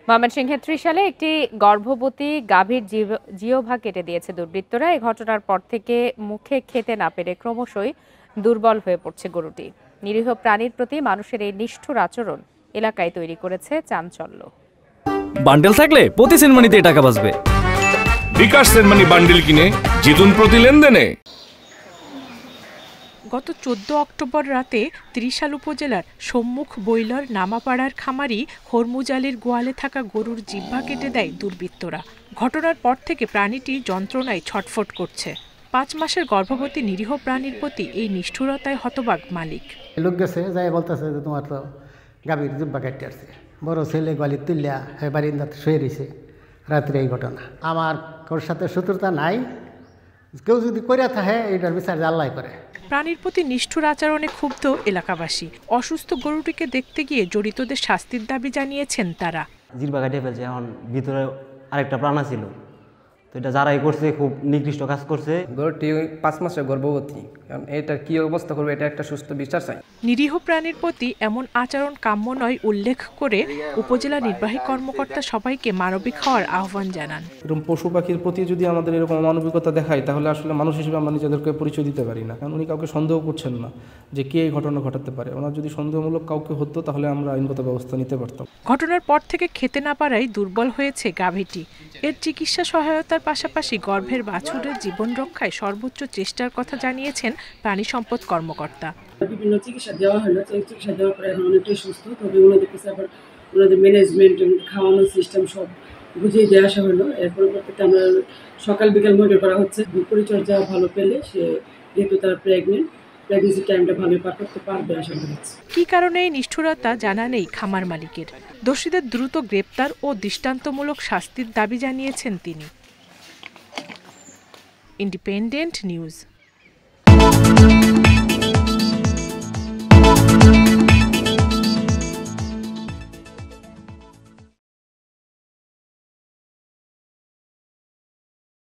ময়মনসিংহের ত্রিশালে একটি গর্ভবতী গাভীর জিহ্বা কেটে দিয়েছে দুর্বৃত্তরা। এই ঘটনার পর থেকে মুখে খেতে না পেরে ক্রমশই দুর্বল হয়ে পড়ছে গরুটি। নিরীহ প্রাণীর প্রতি মানুষের এই নিষ্ঠুর আচরণ এলাকায় তৈরি করেছে চাঞ্চল্য। বান্ডেল থাকলে প্রতি সেনমানিতে টাকা বাঁচবে। বিকাশ সেনমানি বান্ডেল কিনে জিতুন প্রতি লেনদেনে। গত 14 অক্টোবর রাতে ত্রিশাল উপজেলার সম্মুখ বৈলর নামাপাড়ার খামারি হরমুজ আলীর গোয়ালে থাকা গরুর জিহ্বা কেটে দেয় দুর্বৃত্তরা। ঘটনার পর থেকে প্রাণীটি যন্ত্রণায় ছটফট করছে। 5 মাসের গর্ভবতী নিরীহ প্রাণীর প্রতি এই নিষ্ঠুরতায় হতবাক মালিক। লোক গেছে যাই বলতেছে যে তোমার তো গাভীর জিহ্বা কেটে আসছে। বড় ছেলে গোয়ালি তুলিয়া বারিন্দাতে শুয়ে রয়েছে। রাত্রে এই ঘটনা। আমার ওর সাথে শত্রুতা নাই, কেউ যদি করে থাকে এইটার বিচার আল্লাহ করে। প্রাণীর প্রতি নিষ্ঠুর আচরণে ক্ষুব্ধ এলাকাবাসী। অসুস্থ গরুটিকে দেখতে গিয়ে জড়িতদের শাস্তির দাবি জানিয়েছেন তারা। জিহ্বা কেটে ফেলছে, এখন ভিতরে আরেকটা প্রাণ ছিল, তো এটা যারাই করছে খুব নিকৃষ্ট কাজ করছে। গরুটি 5 মাসের গর্ভবতী, কারণ এটা কি অবস্থা করবে এটা একটা সুস্থ বিচার চাই। নিরীহ প্রাণীর প্রতি এমন আচরণ কাম্য নয় উল্লেখ করে উপজেলা নির্বাহী কর্মকর্তা সবাইকে মানবিক হওয়ার আহ্বান জানান। এরকম পশু পাখির প্রতি যদি আমাদের এরকম অমানবিকতা দেখায় তাহলে আসলে মানুষ হিসেবে আমরা নিজেদেরকে পরিচয় দিতে পারি না। কারণ উনি কাউকে সন্দেহ করছেন না যে কে এই ঘটনা ঘটাতে পারে। ওনার যদি সন্দেহমূলক কাউকে হতো তাহলে আমরা আইনগত ব্যবস্থা নিতে পারতাম। ঘটনার পর থেকে খেতে না পারায় দুর্বল হয়েছে গাভীটি। এর চিকিৎসা সহায়তার পাশাপাশি গর্ভের বাছুরের জীবন রক্ষায় সর্বোচ্চ চেষ্টার কথা জানিয়েছেন প্রাণী সম্পদ কর্মকর্তা। বিভিন্ন চিকিৎসা দেওয়া হলো, চিকিৎসা দেওয়ার পরে এখন অনেকটাই সুস্থ। তবে ওনাদের কাছে আবার ওনাদের ম্যানেজমেন্ট, খাওয়ানোর সিস্টেম সব বুঝিয়ে দেওয়া আসা হলো। এর পরিবর্তে আমরা সকাল বিকাল মনিটর করা হচ্ছে। পরিচর্যা ভালো পেলে সে যেহেতু তারা প্রেগনেন্সি টাইমটা ভালো পার করতে পারবে আশা করছি। কি কারণে এই নিষ্ঠুরতা জানা নেই খামার মালিকের। দোষীদের দ্রুত গ্রেপ্তার ও দৃষ্টান্তমূলক শাস্তির দাবি জানিয়েছেন তিনি। Independent news.